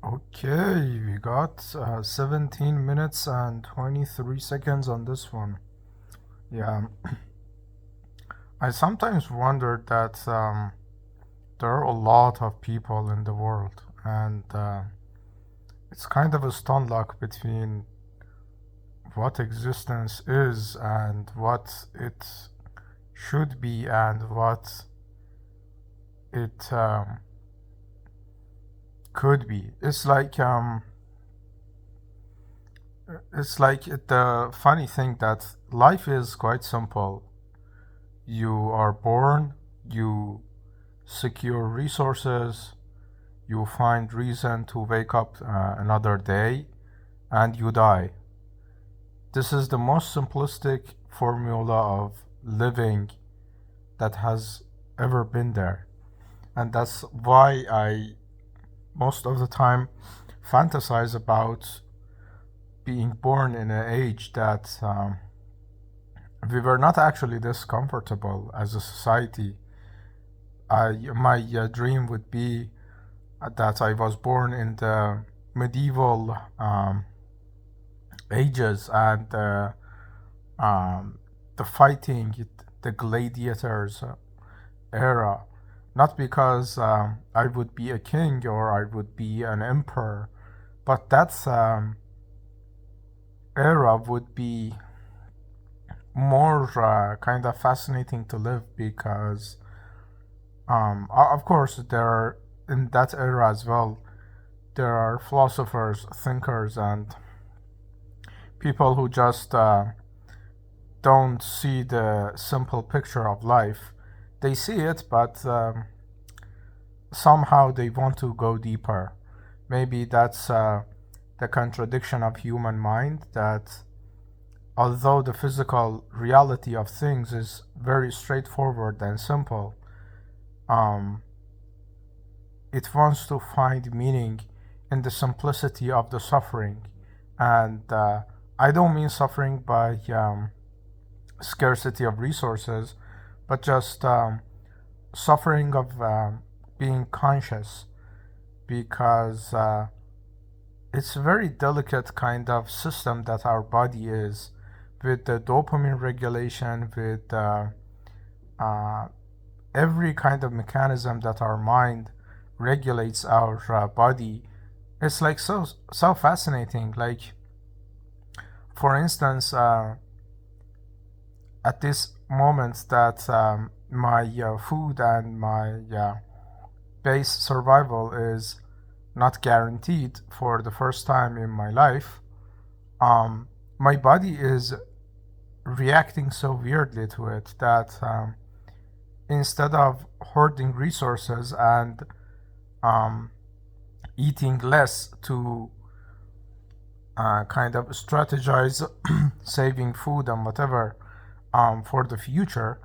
Okay, we got 17 minutes and 23 seconds on this one. Yeah, I sometimes wonder that there are a lot of people in the world, and it's kind of a stun lock between what existence is and what it should be and what it could be. The funny thing that life is quite simple. You are born, you secure resources, you find reason to wake up another day, and you die. This is the most simplistic formula of living that has ever been there. And that's why I, most of the time, fantasize about being born in an age that we were not actually this comfortable as a society. My dream would be that I was born in the medieval ages and the fighting, the gladiators era. Not because I would be a king or I would be an emperor, but that era would be more kind of fascinating to live because, of course, there are in that era as well. There are philosophers, thinkers, and people who just don't see the simple picture of life. They see it, but somehow they want to go deeper. Maybe that's the contradiction of human mind that although the physical reality of things is very straightforward and simple, um, it wants to find meaning in the simplicity of the suffering. And I don't mean suffering by scarcity of resources, but just suffering of being conscious, because it's a very delicate kind of system that our body is, with the dopamine regulation, with uh, every kind of mechanism that our mind regulates our body. It's like so fascinating. Like, for instance, at this moment that my food and my base survival is not guaranteed for the first time in my life, my body is reacting so weirdly to it that instead of hoarding resources and um, eating less to kind of strategize saving food and whatever for the future,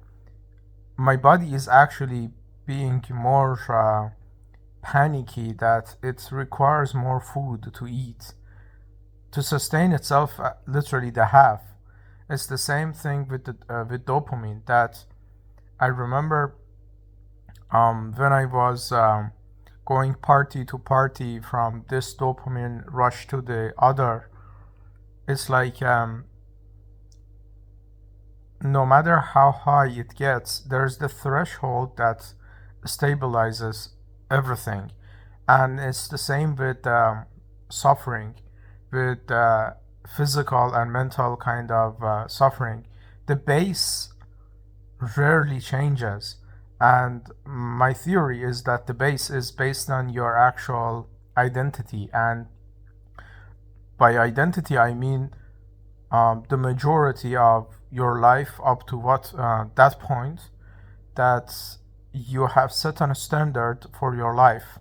my body is actually being more panicky that it requires more food to eat to sustain itself, literally the half. It's the same thing with dopamine that I remember when I was going party to party from this dopamine rush to the other. It's like no matter how high it gets, there's the threshold that stabilizes everything. And it's the same with suffering, with physical and mental kind of suffering. The base rarely changes. And my theory is that the base is based on your actual identity. And by identity, I mean the majority of your life up to what that point that you have set on a standard for your life,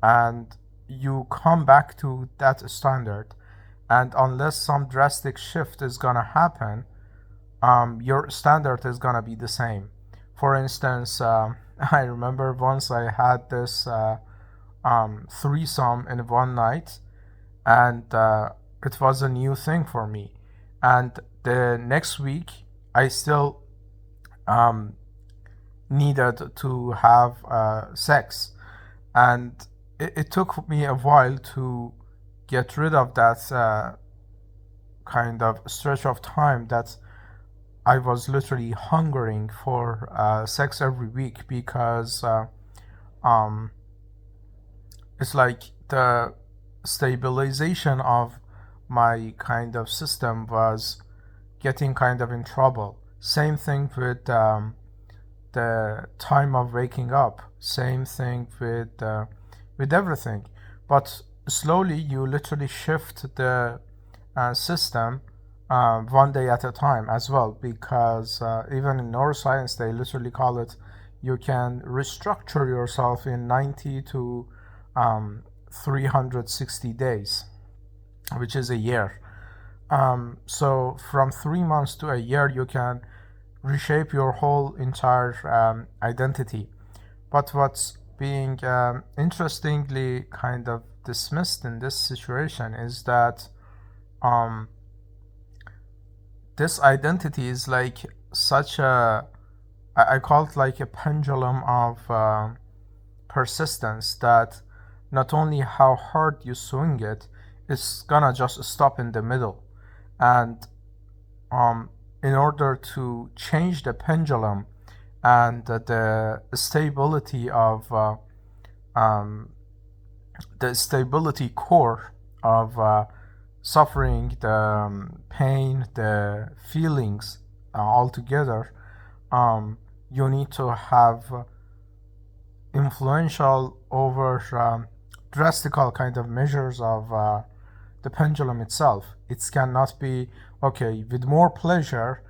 and you come back to that standard, and unless some drastic shift is gonna happen, your standard is gonna be the same. For instance, I remember once I had this threesome in one night, and it was a new thing for me. And the next week, I still um, needed to have sex, and it took me a while to get rid of that kind of stretch of time that I was literally hungering for sex every week, because um, it's like the stabilization of my kind of system was getting kind of in trouble. Same thing with the time of waking up. Same thing with everything. But slowly you literally shift the system one day at a time as well, because even in neuroscience they literally call it, you can restructure yourself in 90 to 360 days, which is a year. So from 3 months to a year you can reshape your whole entire identity. But what's being interestingly kind of dismissed in this situation is that um, this identity is like such a, I call it like a pendulum of persistence, that not only how hard you swing it, it's gonna just stop in the middle. And in order to change the pendulum and the stability of the stability core of suffering, the pain, the feelings all together, you need to have influential over drastical kind of measures of the pendulum itself. It cannot be, okay, with more pleasure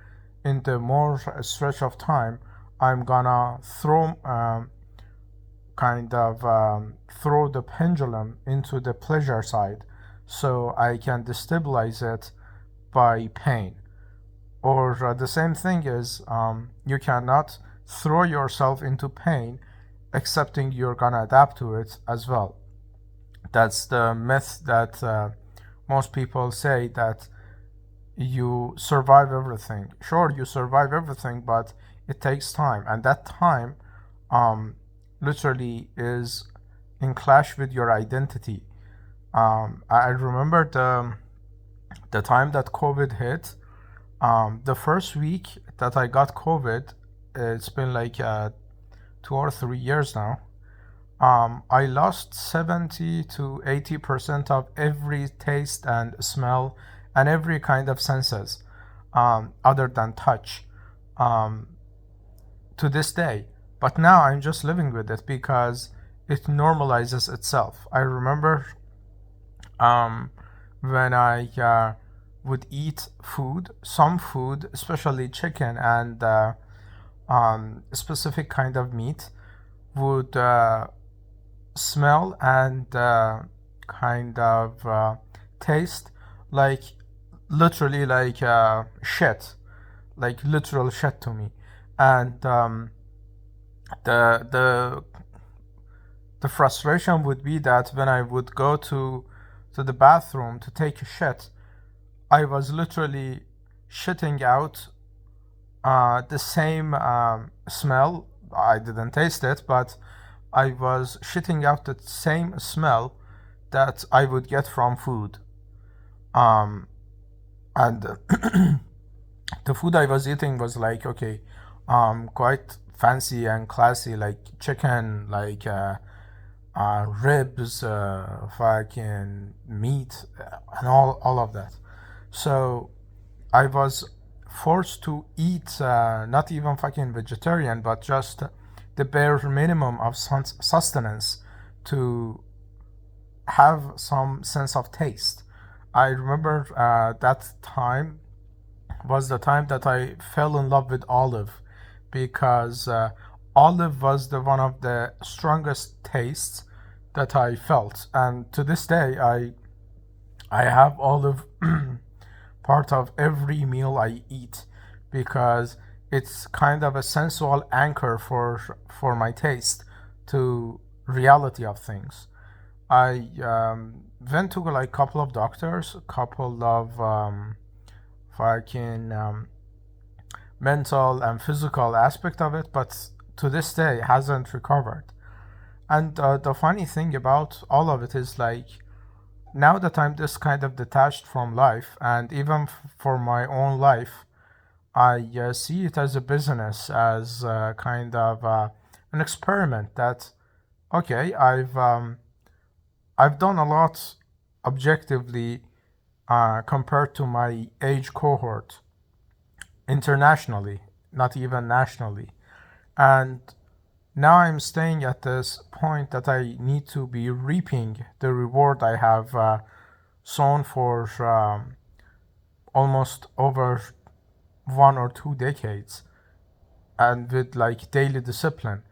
in the more stretch of time, I'm gonna throw throw the pendulum into the pleasure side so I can destabilize it by pain. Or the same thing is, you cannot throw yourself into pain accepting you're gonna adapt to it as well. That's the myth that most people say, that you survive everything. Sure, you survive everything, but it takes time, and that time literally is in clash with your identity. I remember the time that COVID hit. The first week that I got COVID, it's been like 2 or 3 years now. I lost 70 to 80% of every taste and smell and every kind of senses, other than touch, to this day. But now I'm just living with it because it normalizes itself. I remember when I would eat food, some food, especially chicken and specific kind of meat, would smell and kind of taste like literally like shit, like literal shit to me. And the frustration would be that when I would go to the bathroom to take a shit, I was literally shitting out the same smell. I didn't taste it, but I was shitting out the same smell that I would get from food. And the food I was eating was like, okay, quite fancy and classy, like chicken, like ribs, fucking meat, and all of that. So I was forced to eat not even fucking vegetarian, but just the bare minimum of sustenance to have some sense of taste. I remember that time was the time that I fell in love with olive, because olive was the one of the strongest tastes that I felt, and to this day I have olive part of every meal I eat, because it's kind of a sensual anchor for my taste to reality of things. I went to like a couple of doctors, a couple of fucking mental and physical aspect of it, but to this day hasn't recovered. And the funny thing about all of it is like, now that I'm this kind of detached from life, and even for my own life, I see it as a business, as kind of an experiment. That okay, I've done a lot objectively compared to my age cohort internationally, not even nationally, and now I'm staying at this point that I need to be reaping the reward I have sown for almost over 1 or 2 decades, and with like daily discipline.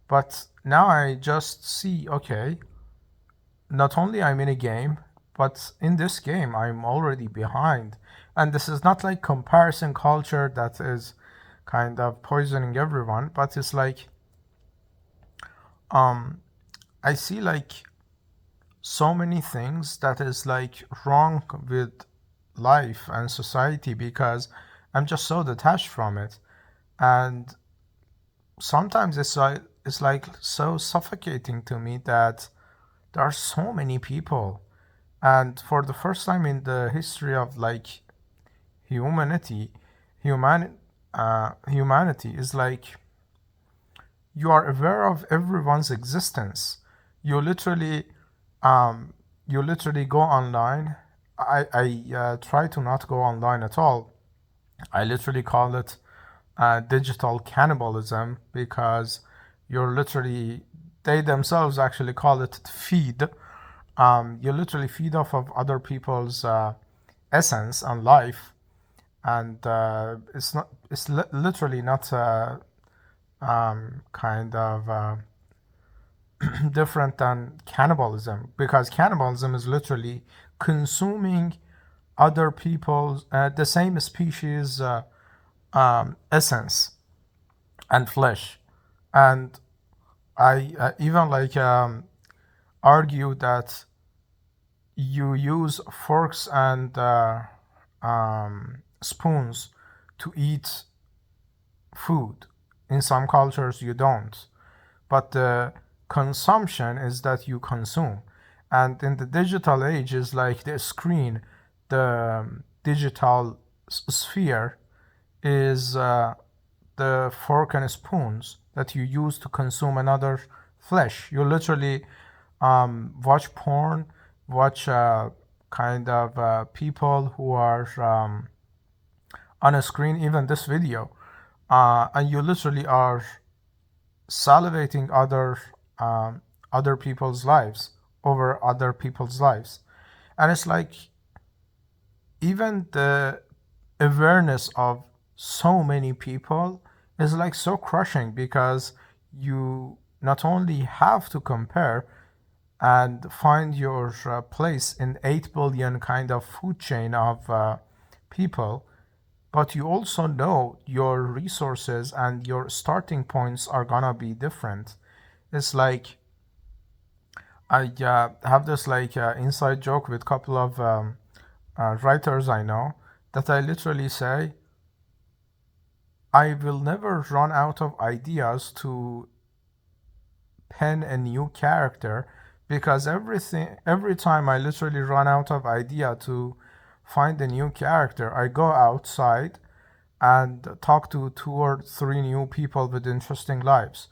But now I just see, okay, not only I'm in a game, but in this game I'm already behind. And this is not like comparison culture that is kind of poisoning everyone, but it's like I see like so many things that is like wrong with life and society because I'm just so detached from it. And sometimes it's like so suffocating to me that there are so many people, and for the first time in the history of like humanity, humanity is like you are aware of everyone's existence. You literally you literally go online. I try to not go online at all. I literally call it digital cannibalism because you're literally, they themselves actually call it feed. You literally feed off of other people's essence and life, and it's literally not kind of different than cannibalism, because cannibalism is literally consuming other people's the same species essence and flesh. And I even like argue that you use forks and spoons to eat food. In some cultures you don't, but the consumption is that you consume. And in the digital age is like the screen, the digital sphere is the fork and spoons that you use to consume another flesh. You literally watch porn, watch kind of people who are on a screen, even this video, and you literally are salivating other people's lives over other people's lives. And it's like even the awareness of so many people is like so crushing, because you not only have to compare and find your place in 8 billion kind of food chain of people, but you also know your resources and your starting points are gonna be different. It's like I have this like inside joke with a couple of writers I know, that I literally say I will never run out of ideas to pen a new character, because every time I literally run out of idea to find a new character, I go outside and talk to 2 or 3 new people with interesting lives.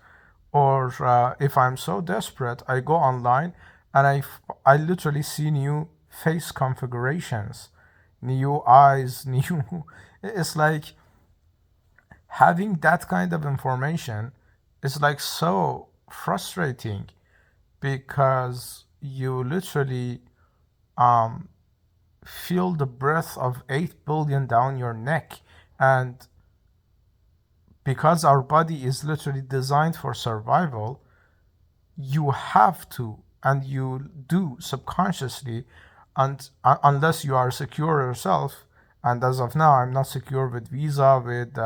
Or if I'm so desperate, I go online and I literally see new face configurations, new eyes, new. It's like having that kind of information is like so frustrating, because you literally feel the breath of 8 billion down your neck. And because our body is literally designed for survival, you have to, and you do subconsciously, and unless you are secure yourself. And as of now, I'm not secure with visa, with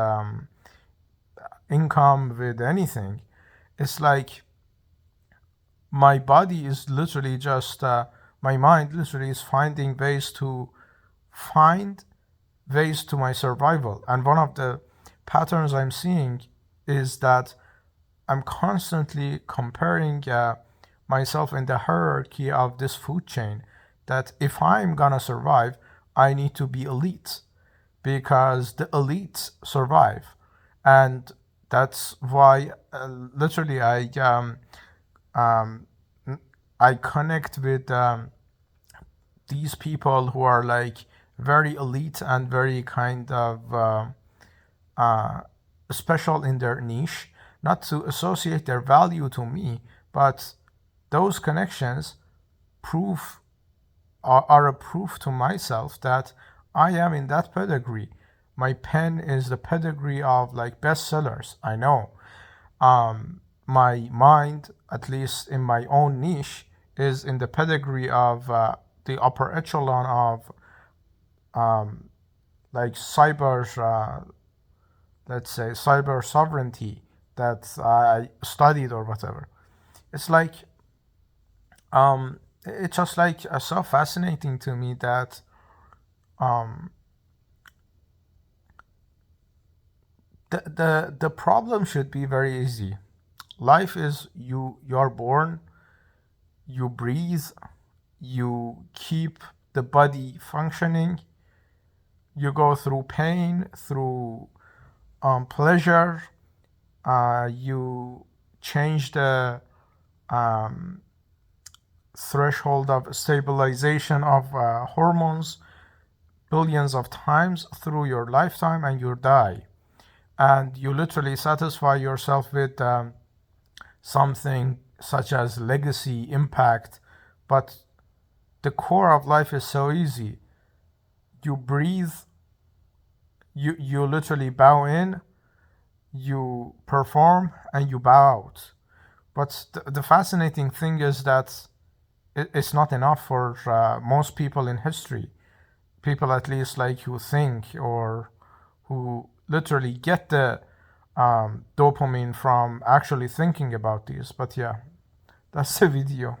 income, with anything. It's like my body is literally just my mind literally is finding ways to find ways to my survival. And one of the patterns I'm seeing is that I'm constantly comparing myself in the hierarchy of this food chain, that if I'm gonna survive, I need to be elite because the elites survive. And that's why literally um, I connect with these people who are like very elite and very kind of uh, special in their niche, not to associate their value to me, but those connections prove are a proof to myself that I am in that pedigree. My pen is the pedigree of like bestsellers. I know. My mind, at least in my own niche, is in the pedigree of the upper echelon of like cyber, let's say cyber sovereignty that I studied or whatever. It's like it's just like so fascinating to me that the problem should be very easy. Life is you're born, you breathe, you keep the body functioning, you go through pain, through pleasure, you change the threshold of stabilization of hormones billions of times through your lifetime, and you die. And you literally satisfy yourself with something such as legacy, impact, but the core of life is so easy. You breathe, you literally bow in, you perform, and you bow out. But the fascinating thing is that it's not enough for most people in history. People at least like who think or who literally get the dopamine from actually thinking about these. But yeah, that's the video.